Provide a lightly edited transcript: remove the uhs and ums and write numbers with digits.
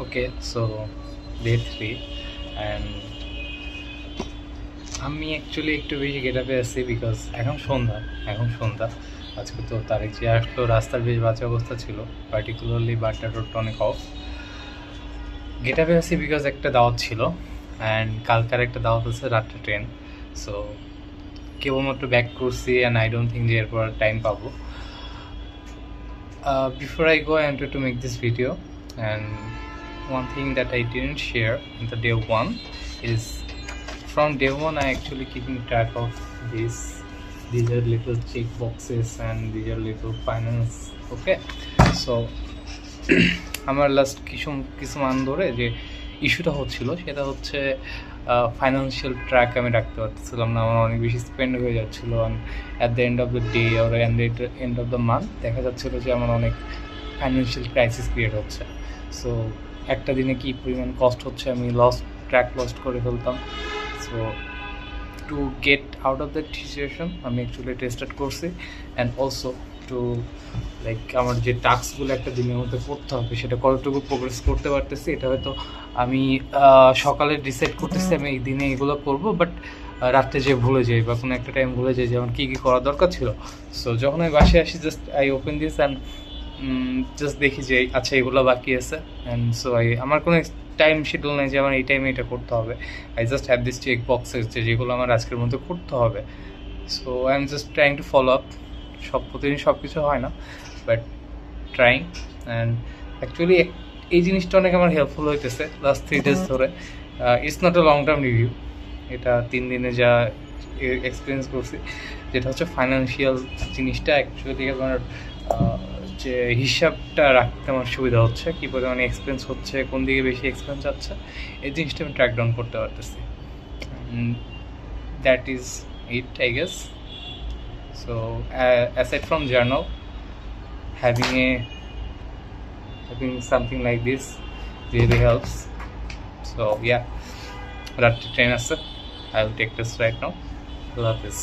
Okay, so day 3 and আমি actually একটু বেশি গেট আপে আছি বিকজ এখন সন্ধ্যা আজকে তো তারিখ যে আসলো রাস্তার বেশ বাজে অবস্থা ছিল, পার্টিকুলারলি বাড্ডা রোডটা অনেক অফ। গেট আপে আছি বিকজ একটা দাওয়াত ছিল অ্যান্ড কালকার একটা দাওয়াত আছে রাতটা ট্রেন। সো কেবলমাত্র ব্যাক করছি অ্যান্ড আই ডোন্ট থিঙ্ক যে এরপর টাইম পাবো। Before I go, I wanted to make this video, and one thing that I didn't share in the day one is from day one I actually keeping track of this. These are little check boxes and these are little finance. Okay, so আমার last কিছু মান ধরে যে ইস্যুটা হচ্ছিল সেটা হচ্ছে financial track আমি রাখতে পারতেছিলাম না। আমার অনেক বেশি স্পেন্ড হয়ে যাচ্ছিলো at the end of the day or end of the month দেখা যাচ্ছিলো যে আমার অনেক ফাইন্যান্সিয়াল ক্রাইসিস ক্রিয়েট হচ্ছে। সো একটা দিনে কী পরিমাণ কস্ট হচ্ছে আমি লস্ট করে ফেলতাম। So to get out of that situation আমি অ্যাকচুয়ালি টেস্টেড করছি অ্যান্ড অলসো টু লাইক আমার যে টাস্কগুলো একটা দিনের মধ্যে করতে হবে সেটা কতটুকু প্রোগ্রেস করতে পারতেছি, এটা হয়তো আমি সকালে ডিসাইড করতেছি আমি এই দিনে এগুলো করবো, বাট রাত্রে যে ভুলে যাই বা কোনো একটা টাইম ভুলে যাই যে আমার কী কী করা দরকার ছিল। সো যখন আমি বাসায় আসি just I open this and just দেখি যে আচ্ছা এগুলো বাকি আছে অ্যান্ড সো আমার কোনো টাইম শিডিউল নেই যে আমার এই টাইমে এটা করতে হবে। I just have this check boxes যেগুলো আমার আজকের মধ্যে করতে হবে। So I am just trying to follow up. প্রতিদিন সব কিছু হয় না, বাট ট্রাইং অ্যান্ড অ্যাকচুয়ালি এই জিনিসটা অনেক আমার হেল্পফুল হইতেছে লাস্ট 3 days ধরে। It's not a long term review, এটা 3 দিনে যা এক্সপিরিয়েন্স করছি যেটা হচ্ছে ফাইন্যান্সিয়াল জিনিসটা অ্যাকচুয়ালি আমার যে হিসাবটা রাখতে আমার সুবিধা হচ্ছে, কী পরিমাণে এক্সপেন্স হচ্ছে, কোন দিকে বেশি এক্সপেন্স যাচ্ছে, এই জিনিসটা আমি ট্র্যাক ডাউন করতে পারতেছি। That is it I guess. So aside from journal, having something like this really helps. So yeah, রাত্রে ট্রেন আছে, I will take this right now. Love this.